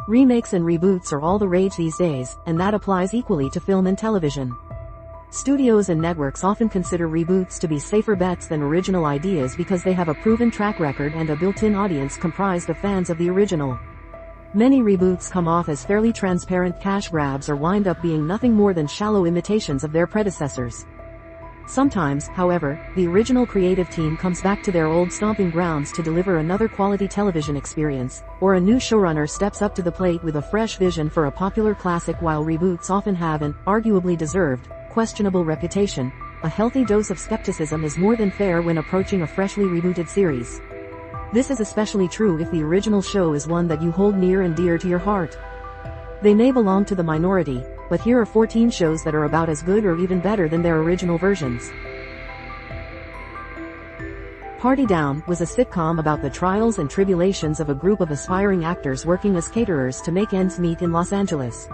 Remakes and reboots are all the rage these days, and that applies equally to film and television. Studios and networks often consider reboots to be safer bets than original ideas because they have a proven track record and a built-in audience comprised of fans of the original. Many reboots come off as fairly transparent cash grabs or wind up being nothing more than shallow imitations of their predecessors. Sometimes, however, the original creative team comes back to their old stomping grounds to deliver another quality television experience, or a new showrunner steps up to the plate with a fresh vision for a popular classic. While reboots often have an, arguably deserved, questionable reputation, a healthy dose of skepticism is more than fair when approaching a freshly rebooted series. This is especially true if the original show is one that you hold near and dear to your heart. They may belong to the minority, but here are 14 shows that are about as good or even better than their original versions. Party Down was a sitcom about the trials and tribulations of a group of aspiring actors working as caterers to make ends meet in Los Angeles.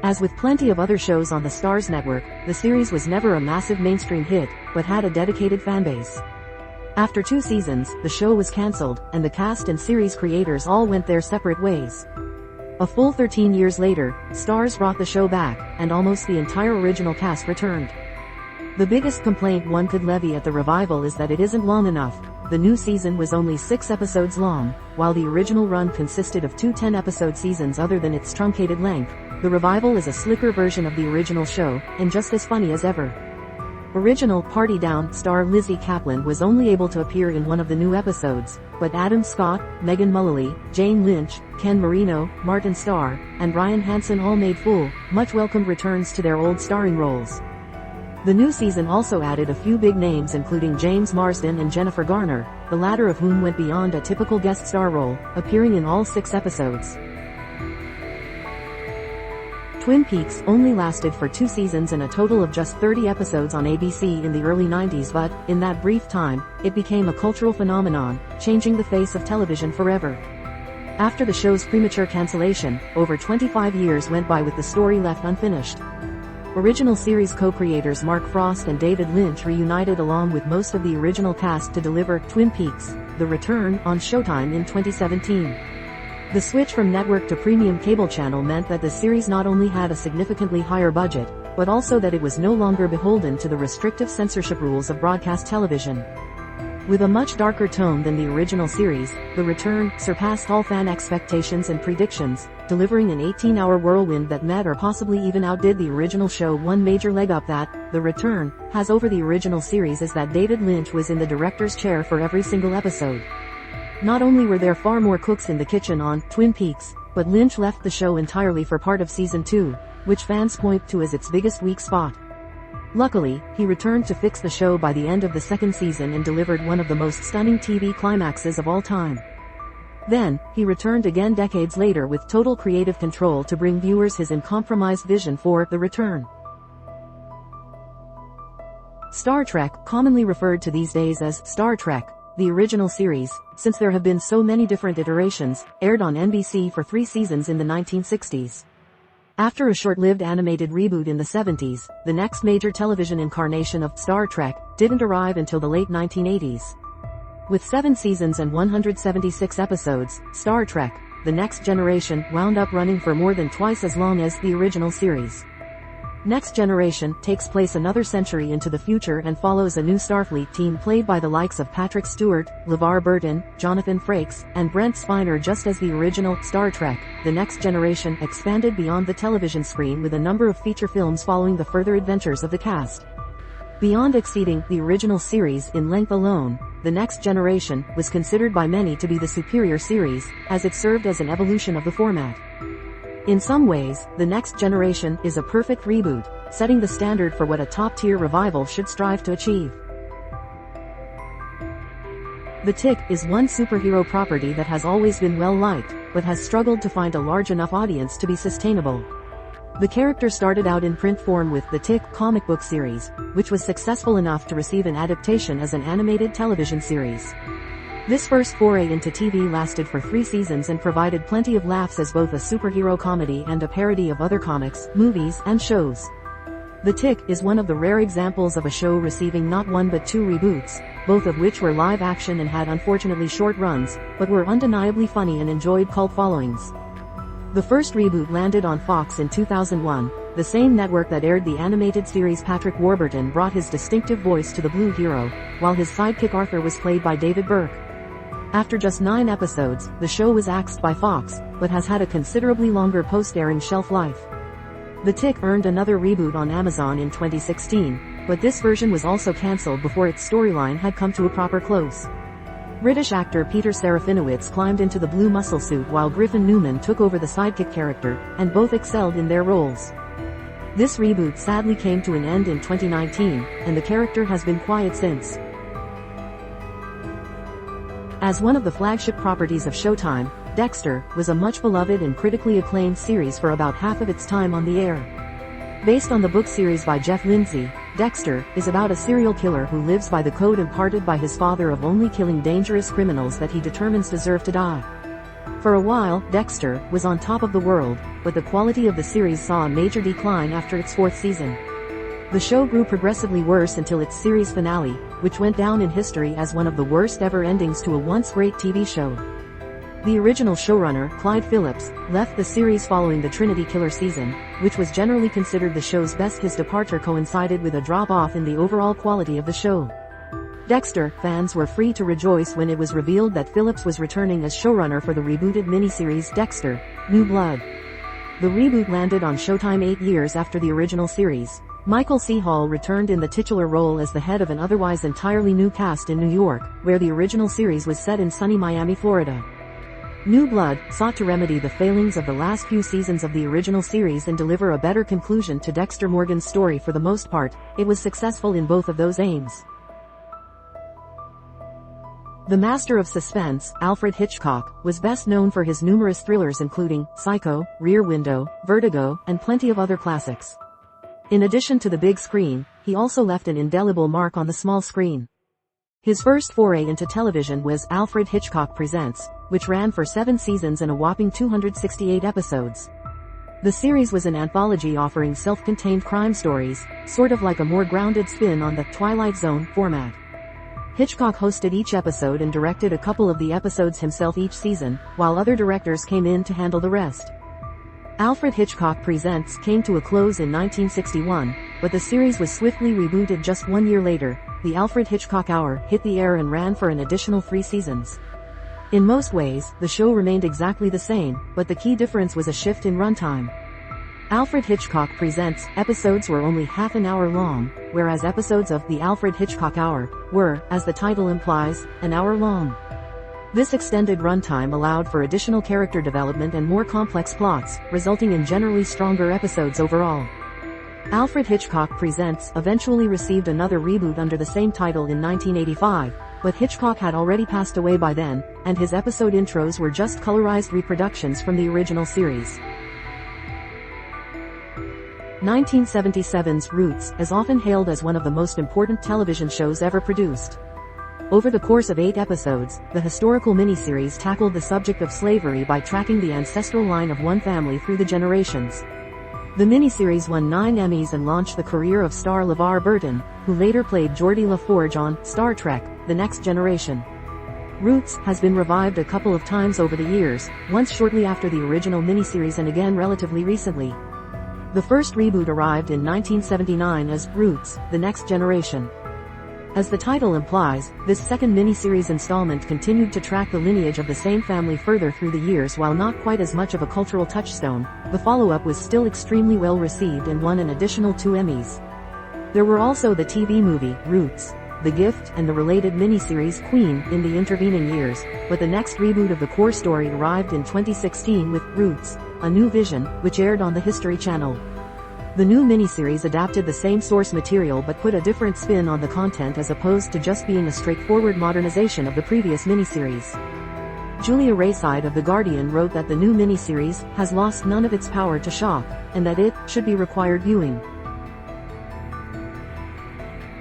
As with plenty of other shows on the Starz network, the series was never a massive mainstream hit, but had a dedicated fanbase. After 2 seasons, the show was cancelled, and the cast and series creators all went their separate ways. A full 13 years later, Starz brought the show back, and almost the entire original cast returned. The biggest complaint one could levy at the revival is that it isn't long enough. The new season was only 6 episodes long, while the original run consisted of 2 10-episode seasons. Other than its truncated length, the revival is a slicker version of the original show, and just as funny as ever. Original Party Down star Lizzie Kaplan was only able to appear in one of the new episodes, but Adam Scott, Megan Mullally, Jane Lynch, Ken Marino, Martin Starr, and Ryan Hansen all made full, much-welcomed returns to their old starring roles. The new season also added a few big names including James Marsden and Jennifer Garner, the latter of whom went beyond a typical guest star role, appearing in all 6 episodes. Twin Peaks only lasted for 2 seasons and a total of just 30 episodes on ABC in the early 90s, but, in that brief time, it became a cultural phenomenon, changing the face of television forever. After the show's premature cancellation, over 25 years went by with the story left unfinished. Original series co-creators Mark Frost and David Lynch reunited along with most of the original cast to deliver Twin Peaks: The Return on Showtime in 2017. The switch from network to premium cable channel meant that the series not only had a significantly higher budget, but also that it was no longer beholden to the restrictive censorship rules of broadcast television. With a much darker tone than the original series, The Return surpassed all fan expectations and predictions, delivering an 18-hour whirlwind that met or possibly even outdid the original show. One major leg up that The Return has over the original series is that David Lynch was in the director's chair for every single episode. Not only were there far more cooks in the kitchen on Twin Peaks, but Lynch left the show entirely for part of season 2, which fans point to as its biggest weak spot. Luckily, he returned to fix the show by the end of the 2nd season and delivered one of the most stunning TV climaxes of all time. Then, he returned again decades later with total creative control to bring viewers his uncompromised vision for The Return. Star Trek, commonly referred to these days as Star Trek, the original series, since there have been so many different iterations, aired on NBC for 3 seasons in the 1960s. After a short-lived animated reboot in the 70s, the next major television incarnation of Star Trek didn't arrive until the late 1980s. With 7 seasons and 176 episodes, Star Trek: The Next Generation wound up running for more than twice as long as the original series. Next Generation takes place another century into the future and follows a new Starfleet team played by the likes of Patrick Stewart, LeVar Burton, Jonathan Frakes, and Brent Spiner. Just as the original Star Trek: The Next Generation expanded beyond the television screen with a number of feature films following the further adventures of the cast. Beyond exceeding the original series in length alone, The Next Generation was considered by many to be the superior series, as it served as an evolution of the format. In some ways, The Next Generation is a perfect reboot, setting the standard for what a top-tier revival should strive to achieve. The Tick is one superhero property that has always been well-liked, but has struggled to find a large enough audience to be sustainable. The character started out in print form with The Tick comic book series, which was successful enough to receive an adaptation as an animated television series. This first foray into TV lasted for 3 seasons and provided plenty of laughs as both a superhero comedy and a parody of other comics, movies, and shows. The Tick is one of the rare examples of a show receiving not 1 but 2 reboots, both of which were live action and had unfortunately short runs, but were undeniably funny and enjoyed cult followings. The first reboot landed on Fox in 2001, the same network that aired the animated series. Patrick Warburton brought his distinctive voice to the Blue Hero, while his sidekick Arthur was played by David Burke. After just 9 episodes, the show was axed by Fox, but has had a considerably longer post-airing shelf life. The Tick earned another reboot on Amazon in 2016, but this version was also cancelled before its storyline had come to a proper close. British actor Peter Serafinowicz climbed into the blue muscle suit while Griffin Newman took over the sidekick character, and both excelled in their roles. This reboot sadly came to an end in 2019, and the character has been quiet since. As one of the flagship properties of Showtime, Dexter was a much beloved and critically acclaimed series for about half of its time on the air. Based on the book series by Jeff Lindsay, Dexter is about a serial killer who lives by the code imparted by his father of only killing dangerous criminals that he determines deserve to die. For a while, Dexter was on top of the world, but the quality of the series saw a major decline after its 4th season. The show grew progressively worse until its series finale, which went down in history as one of the worst ever endings to a once great TV show. The original showrunner, Clyde Phillips, left the series following the Trinity Killer season, which was generally considered the show's best. His departure coincided with a drop-off in the overall quality of the show. Dexter fans were free to rejoice when it was revealed that Phillips was returning as showrunner for the rebooted miniseries Dexter: New Blood. The reboot landed on Showtime 8 years after the original series. Michael C. Hall returned in the titular role as the head of an otherwise entirely new cast in New York, where the original series was set in sunny Miami, Florida. New Blood sought to remedy the failings of the last few seasons of the original series and deliver a better conclusion to Dexter Morgan's story. For the most part, it was successful in both of those aims. The master of suspense, Alfred Hitchcock, was best known for his numerous thrillers including Psycho, Rear Window, Vertigo, and plenty of other classics. In addition to the big screen, he also left an indelible mark on the small screen. His first foray into television was Alfred Hitchcock Presents, which ran for 7 seasons and a whopping 268 episodes. The series was an anthology offering self-contained crime stories, sort of like a more grounded spin on the Twilight Zone format. Hitchcock hosted each episode and directed a couple of the episodes himself each season, while other directors came in to handle the rest. Alfred Hitchcock Presents came to a close in 1961, but the series was swiftly rebooted just 1 year later. The Alfred Hitchcock Hour hit the air and ran for an additional 3 seasons. In most ways, the show remained exactly the same, but the key difference was a shift in runtime. Alfred Hitchcock Presents episodes were only half an hour long, whereas episodes of The Alfred Hitchcock Hour were, as the title implies, an hour long. This extended runtime allowed for additional character development and more complex plots, resulting in generally stronger episodes overall. Alfred Hitchcock Presents eventually received another reboot under the same title in 1985, but Hitchcock had already passed away by then, and his episode intros were just colorized reproductions from the original series. 1977's Roots is often hailed as one of the most important television shows ever produced. Over the course of 8 episodes, the historical miniseries tackled the subject of slavery by tracking the ancestral line of one family through the generations. The miniseries won 9 Emmys and launched the career of star LeVar Burton, who later played Geordie LaForge on Star Trek: The Next Generation. Roots has been revived a couple of times over the years, once shortly after the original miniseries and again relatively recently. The first reboot arrived in 1979 as Roots: The Next Generation. As the title implies, this second miniseries installment continued to track the lineage of the same family further through the years. While not quite as much of a cultural touchstone, the follow-up was still extremely well received and won an additional 2 Emmys. There were also the TV movie, Roots, The Gift, and the related miniseries Queen in the intervening years, but the next reboot of the core story arrived in 2016 with Roots: A New Vision, which aired on the History Channel. The new miniseries adapted the same source material but put a different spin on the content as opposed to just being a straightforward modernization of the previous miniseries. Julia Rayside of The Guardian wrote that the new miniseries has lost none of its power to shock, and that it should be required viewing.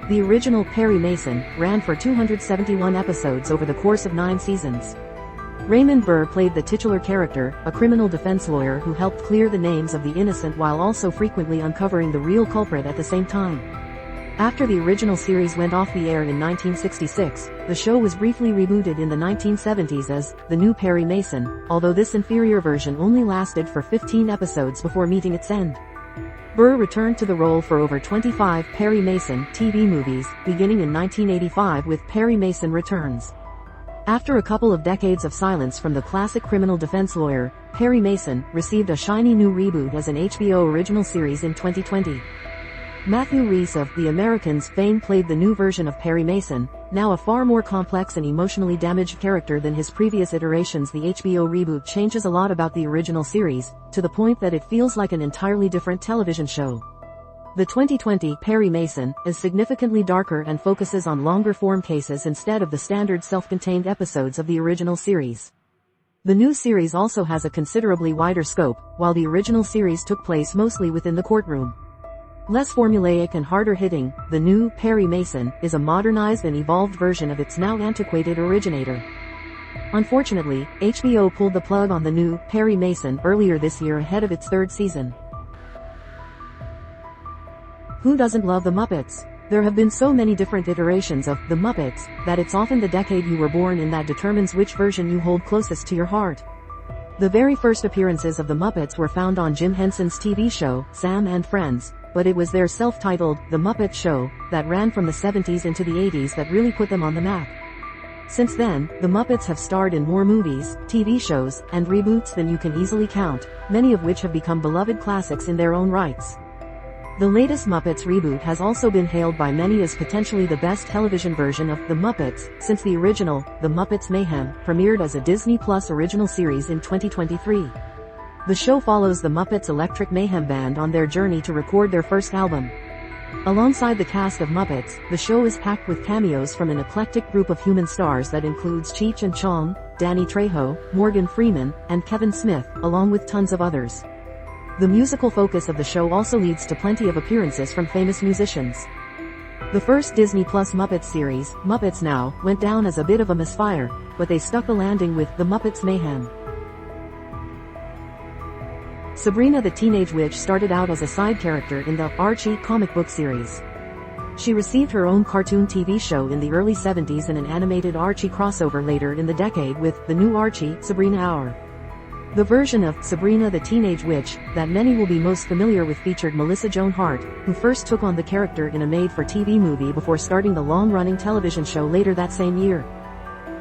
The original Perry Mason ran for 271 episodes over the course of 9 seasons. Raymond Burr played the titular character, a criminal defense lawyer who helped clear the names of the innocent while also frequently uncovering the real culprit at the same time. After the original series went off the air in 1966, the show was briefly rebooted in the 1970s as The New Perry Mason, although this inferior version only lasted for 15 episodes before meeting its end. Burr returned to the role for over 25 Perry Mason TV movies, beginning in 1985 with Perry Mason Returns. After a couple of decades of silence from the classic criminal defense lawyer, Perry Mason received a shiny new reboot as an HBO original series in 2020. Matthew Rhys of The Americans fame played the new version of Perry Mason, now a far more complex and emotionally damaged character than his previous iterations. The HBO reboot changes a lot about the original series, to the point that it feels like an entirely different television show. The 2020 Perry Mason is significantly darker and focuses on longer-form cases instead of the standard self-contained episodes of the original series. The new series also has a considerably wider scope, while the original series took place mostly within the courtroom. Less formulaic and harder hitting, the new Perry Mason is a modernized and evolved version of its now antiquated originator. Unfortunately, HBO pulled the plug on the new Perry Mason earlier this year ahead of its third season. Who doesn't love The Muppets? There have been so many different iterations of The Muppets that it's often the decade you were born in that determines which version you hold closest to your heart. The very first appearances of The Muppets were found on Jim Henson's TV show, Sam and Friends, but it was their self-titled The Muppet Show that ran from the 70s into the 80s that really put them on the map. Since then, the Muppets have starred in more movies, TV shows, and reboots than you can easily count, many of which have become beloved classics in their own rights. The latest Muppets reboot has also been hailed by many as potentially the best television version of The Muppets, since the original, The Muppets Mayhem, premiered as a Disney Plus original series in 2023. The show follows the Muppets Electric Mayhem Band on their journey to record their first album. Alongside the cast of Muppets, the show is packed with cameos from an eclectic group of human stars that includes Cheech and Chong, Danny Trejo, Morgan Freeman, and Kevin Smith, along with tons of others. The musical focus of the show also leads to plenty of appearances from famous musicians. The first Disney Plus Muppets series, Muppets Now, went down as a bit of a misfire, but they stuck the landing with The Muppets Mayhem. Sabrina the Teenage Witch started out as a side character in the Archie comic book series. She received her own cartoon TV show in the early 70s and an animated Archie crossover later in the decade with The New Archie, Sabrina Hour. The version of Sabrina the Teenage Witch that many will be most familiar with featured Melissa Joan Hart, who first took on the character in a made-for-TV movie before starting the long-running television show later that same year.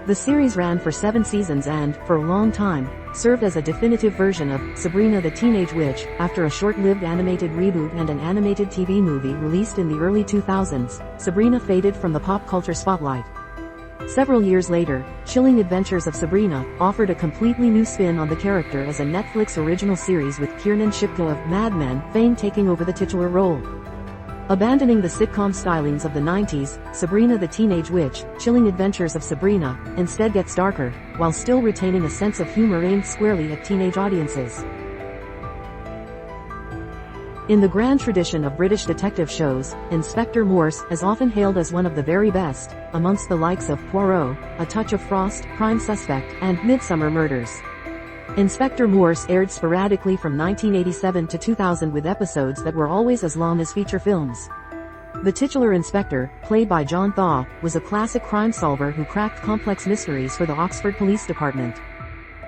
The series ran for 7 seasons and, for a long time, served as a definitive version of Sabrina the Teenage Witch. After a short-lived animated reboot and an animated TV movie released in the early 2000s, Sabrina faded from the pop culture spotlight. Several years later, Chilling Adventures of Sabrina offered a completely new spin on the character as a Netflix original series with Kiernan Shipka of Mad Men fame taking over the titular role. Abandoning the sitcom stylings of the 90s, Sabrina the Teenage Witch, Chilling Adventures of Sabrina, instead gets darker, while still retaining a sense of humor aimed squarely at teenage audiences. In the grand tradition of British detective shows, Inspector Morse is often hailed as one of the very best, amongst the likes of Poirot, A Touch of Frost, Prime Suspect, and Midsummer Murders. Inspector Morse aired sporadically from 1987 to 2000 with episodes that were always as long as feature films. The titular inspector, played by John Thaw, was a classic crime solver who cracked complex mysteries for the Oxford Police Department.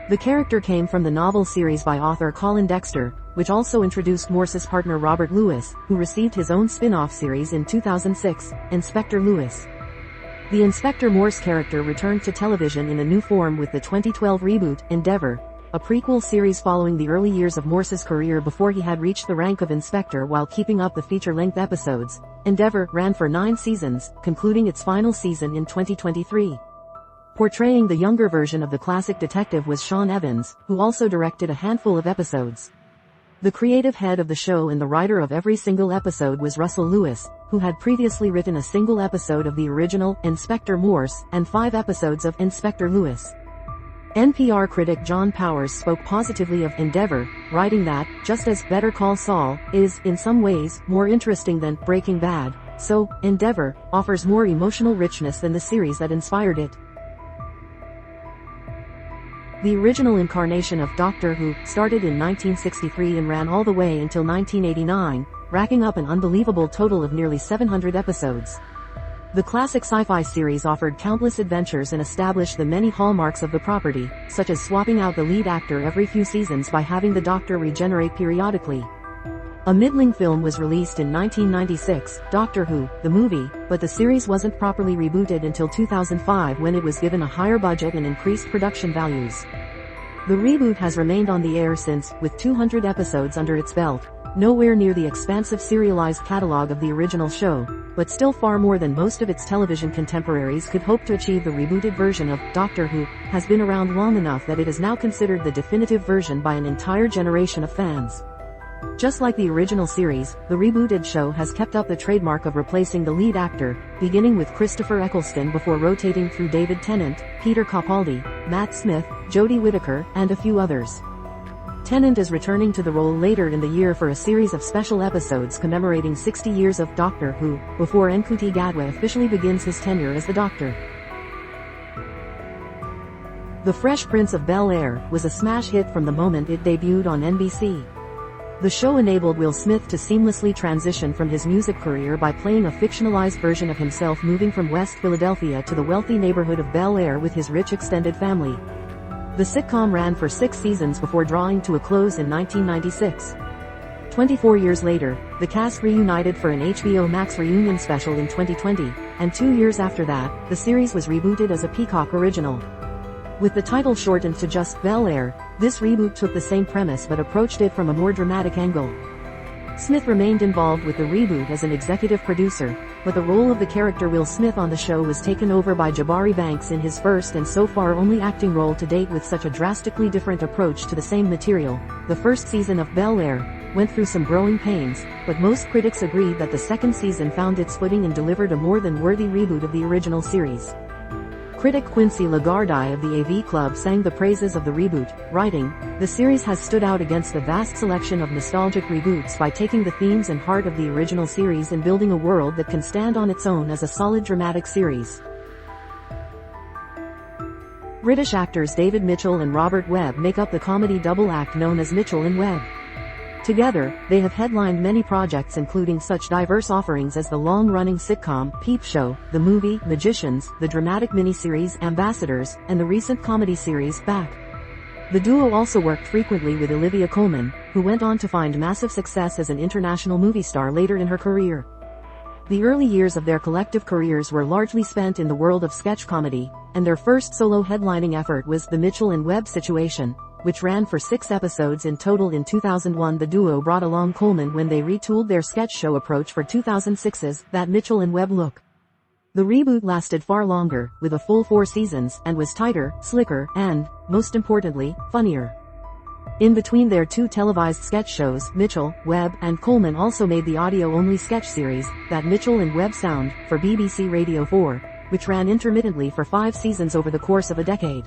The character came from the novel series by author Colin Dexter, which also introduced Morse's partner Robert Lewis, who received his own spin-off series in 2006, Inspector Lewis. The Inspector Morse character returned to television in a new form with the 2012 reboot, Endeavour, a prequel series following the early years of Morse's career before he had reached the rank of inspector while keeping up the feature-length episodes. Endeavour ran for 9 seasons, concluding its final season in 2023. Portraying the younger version of the classic detective was Sean Evans, who also directed a handful of episodes. The creative head of the show and the writer of every single episode was Russell Lewis, who had previously written a single episode of the original Inspector Morse and 5 episodes of Inspector Lewis. NPR critic John Powers spoke positively of Endeavour, writing that, just as Better Call Saul is, in some ways, more interesting than Breaking Bad, so Endeavour offers more emotional richness than the series that inspired it. The original incarnation of Doctor Who started in 1963 and ran all the way until 1989, racking up an unbelievable total of nearly 700 episodes. The classic sci-fi series offered countless adventures and established the many hallmarks of the property, such as swapping out the lead actor every few seasons by having the Doctor regenerate periodically. A middling film was released in 1996, Doctor Who, the movie, but the series wasn't properly rebooted until 2005 when it was given a higher budget and increased production values. The reboot has remained on the air since, with 200 episodes under its belt. Nowhere near the expansive serialized catalog of the original show, but still far more than most of its television contemporaries could hope to achieve. The rebooted version of Doctor Who has been around long enough that it is now considered the definitive version by an entire generation of fans. Just like the original series, the rebooted show has kept up the trademark of replacing the lead actor, beginning with Christopher Eccleston before rotating through David Tennant, Peter Capaldi, Matt Smith, Jodie Whittaker, and a few others. Tennant is returning to the role later in the year for a series of special episodes commemorating 60 years of Doctor Who, before Ncuti Gatwa officially begins his tenure as the Doctor. The Fresh Prince of Bel-Air was a smash hit from the moment it debuted on NBC. The show enabled Will Smith to seamlessly transition from his music career by playing a fictionalized version of himself moving from West Philadelphia to the wealthy neighborhood of Bel-Air with his rich extended family. The sitcom ran for 6 seasons before drawing to a close in 1996. 24 years later, the cast reunited for an HBO Max reunion special in 2020, and 2 years after that, the series was rebooted as a Peacock original. With the title shortened to just Bel-Air, this reboot took the same premise but approached it from a more dramatic angle. Smith remained involved with the reboot as an executive producer, but the role of the character Will Smith on the show was taken over by Jabari Banks in his first and so far only acting role to date. With such a drastically different approach to the same material, the first season of Bel-Air went through some growing pains, but most critics agreed that the second season found its footing and delivered a more than worthy reboot of the original series. Critic Quincy Lagarde of the AV Club sang the praises of the reboot, writing, "The series has stood out against the vast selection of nostalgic reboots by taking the themes and heart of the original series and building a world that can stand on its own as a solid dramatic series." British actors David Mitchell and Robert Webb make up the comedy double act known as Mitchell and Webb. Together, they have headlined many projects including such diverse offerings as the long-running sitcom, Peep Show, the movie, Magicians, the dramatic miniseries, Ambassadors, and the recent comedy series, Back. The duo also worked frequently with Olivia Colman, who went on to find massive success as an international movie star later in her career. The early years of their collective careers were largely spent in the world of sketch comedy, and their first solo headlining effort was The Mitchell and Webb Situation, which ran for 6 episodes in total. In 2001 the duo brought along Colman when they retooled their sketch show approach for 2006's That Mitchell and Webb Look. The reboot lasted far longer, with a full 4 seasons, and was tighter, slicker, and, most importantly, funnier. In between their 2 televised sketch shows, Mitchell, Webb, and Colman also made the audio-only sketch series, That Mitchell and Webb Sound, for BBC Radio 4, which ran intermittently for 5 seasons over the course of a decade.